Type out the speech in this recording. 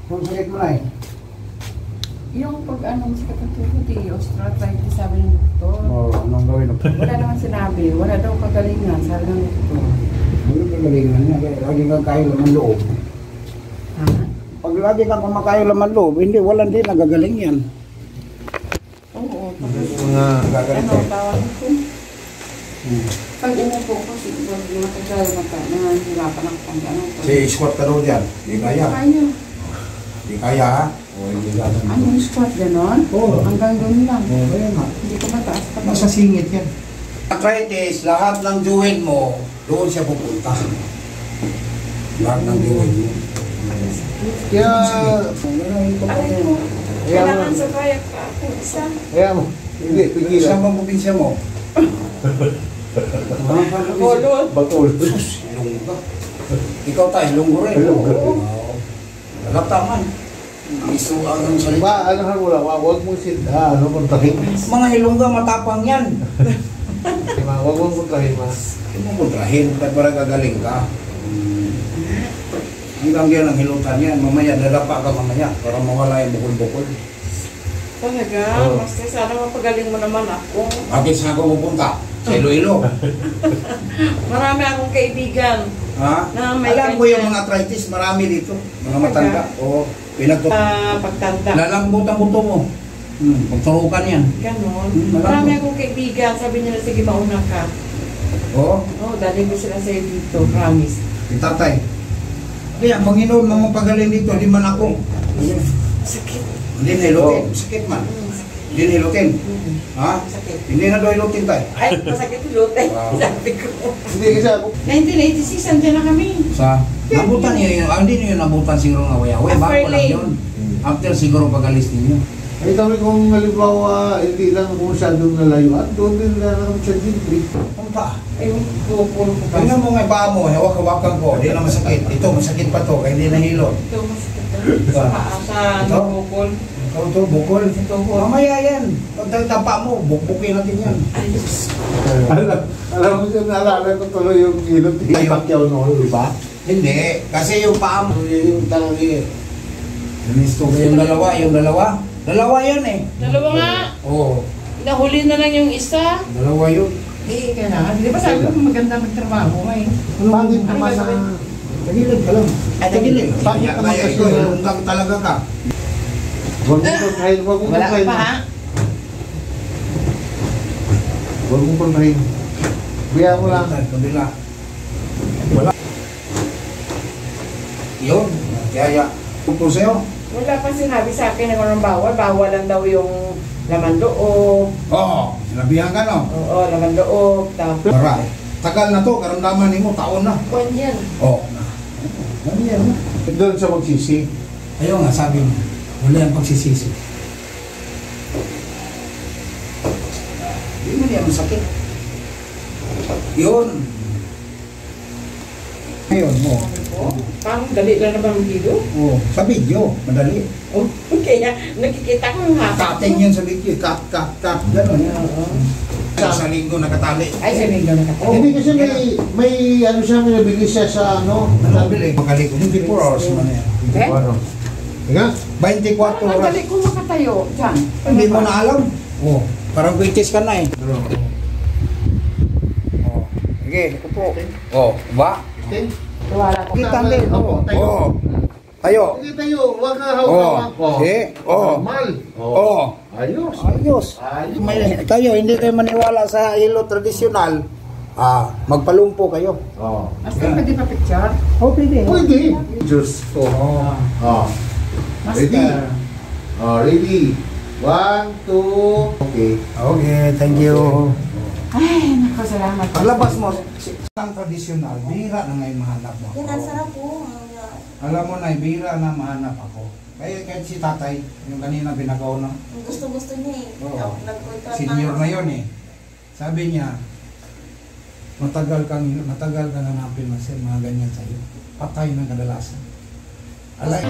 Kung sakit mo na eh. Yung pag anong sakit ng tuhod, osteoarthritis sabi ng doktor. Oo, anong gawin? Wala naman sinabi, wala daw kagalingan, sabi ng doktor. Wala kagalingan niya, lagi kang kayo laman loob. Ha? Pag lagi kang kumakayo laman loob, hindi, wala din nagagaling yan. Oo, Mga ano, tawag ko? Pag umupo ko, siguro matagal nahihirapan ako pang gano'n. Squat ka daw dyan, hindi kaya. Kaya. Hindi kaya ha? O hindi kaya. Anong squat gano'n? Oo. Hanggang doon lang. Oo, kaya nga. Hindi ko mataas pa. Nasa singit yan. Arthritis, lahat ng joint mo, doon siya pupunta. Lahat ng joint mo. Kaya, Aray ko, kailangan sa kayak pa ako isa. kaya mo. Hindi, pigilan. Saan bang probinsya mo? Kolon. Bakol. Sus, Ilonggo. Ikaw tayo, Ilonggo rin. Ilonggo. Oo. Nagataman. Isu ang salita. Ba, ano ha, wag mong sinda, ano kontrahin. Mga Ilongga, matapang yan. Wag mong kontrahin, ma. Hindi mo kontrahin, kahit para gagaling ka. Hanggang yan ang hilutan yan. Mamaya, dadapa ka mamaya para mawala yung bukol-bukol. Talaga? Oo. Mas sana mapagaling mo naman ako. Bakit saan ako pupunta? Sa Iloilo. Marami akong kaibigan. Ha? Na may Alam ko yung ganyan. mga arthritis, marami dito. Mga matanda. Oo. Pinagto. Pagtanda. Lalambot ang buto mo. Pagturukan yan. Ganon. Malabo. Marami akong kaibigan. Sabi nila, sige mauna ka. Oo. Oh, dali ko sila sa'yo dito. Promise. Itatay. Kaya, Panginoon, mga pagaling dito, di man ako. Sakit. Hindi na hilutin. Sakit man. Sakit. Hindi na hilutin. Ha? Sakit. Hindi na daw hilutin tayo. Ay, masakit yung lute. Wow. Sabi ko. Hindi kasi ako. 1986, andyan na kami. Sa nabutan niyo yun. Hindi niyo yung nabutan siguro ng away-away. After Bago lang lane. yun. After siguro pag-alis ninyo. Ay, kami kung halimbawa, hindi lang kung masyadong nalayuan, doon din na naman sa gym. Ang paa. Ayun, puro ko pa. Tingnan mo nga yung paa mo. Hawak-hawakan ko. Hindi na masakit. Ito, masakit pa to. Kaya hindi nahilo. Ito, masakit na. Sa paa, sa Ito? bukol. Ikaw to, bukol. Ito, Mamaya yan. Pag tapa mo, bukbukin natin yan. Ayos. Alam mo siya, naalala ko tuloy yung ilot ni Pacquiao noon, di ba? Hindi. Kasi yung paa mo. Yung tanong niya. Gusto ko yung dalawa. Yung dalawa. Dalawa yan eh. Dalawa nga. Oo. Nahuli na lang yung isa. Dalawa yun. Eh, kaya di ba sabi ko maganda magtrabaho ngayon? Bakit naman na... Tagilid ka lang. Ay, tagilid. Bakit naman Kaya kasi ikaw, na... hanggang talaga ka. Huwag mong kontrahin, huwag mong Wala ka kontrahin. pa ha? Huwag mong kontrahin. Biya mo lang. Kabila. Wala. Yun. Kaya, tungkol sa'yo. Wala pa sinabi sa akin na ng bawal. Bawal lang daw yung laman loob. Oo. Sinabihan ka no? Oo, laman loob. Tapos, Para. Tagal na to. Karamdaman mo. Taon na. kwan yan. Oo. Ano yan? Doon sa magsisi. Ayaw nga, sabi niya. Wala yung pagsisisi. Hindi mo niya masakit. Yun. Ngayon mo. Parang dali lang naman ang video. Oo. Sa video. Madali. Oh, kaya nakikita ko yung hapa. Cutting yan sa video. Cut. Gano'n. Oo. Sa linggo nakatali. Ay, sabi ko nakatawa. Hindi kasi may ano siya, may nabili siya sa ano. Nabili. Magaling ko. 24 hours man yan. Eh? Ano? Ika? 24 Parang oras. madali ko makatayo. Diyan. Hindi mo na alam. Oo. Parang British ka na eh. Ano? Oo. Sige, upo. Oo. Ba? Ting? Wala ko. Kita din. Opo, tayo. Oo. Tayo. Hindi tayo, huwag na Oo. hawak. Eh? Oo. Normal. Oo. Ayos. Ayos. Ayos. Kayo, hindi kayo maniwala sa hilo tradisyonal. Magpalumpo kayo. Oo. Master, pwede pa picture? Oh, pwede. Pwede. Diyos ko. Oh. Ready? Master. Oh, ready. 1, 2. Okay. Okay, thank you. Ay, naku, salamat. Paglabas mo, ang tradisyonal, bihira na ngayon mahanap mo. Yan, ang sarap po. Alam mo na, bihira na mahanap ako. Kaya kahit si tatay, yung kanina binagaw na, Gusto-gusto niya eh. Oo. Nag-contract senior na yun eh. Sabi niya, matagal kang hanapin mga ganyan sa'yo. Patay ng kadalasan. Alay.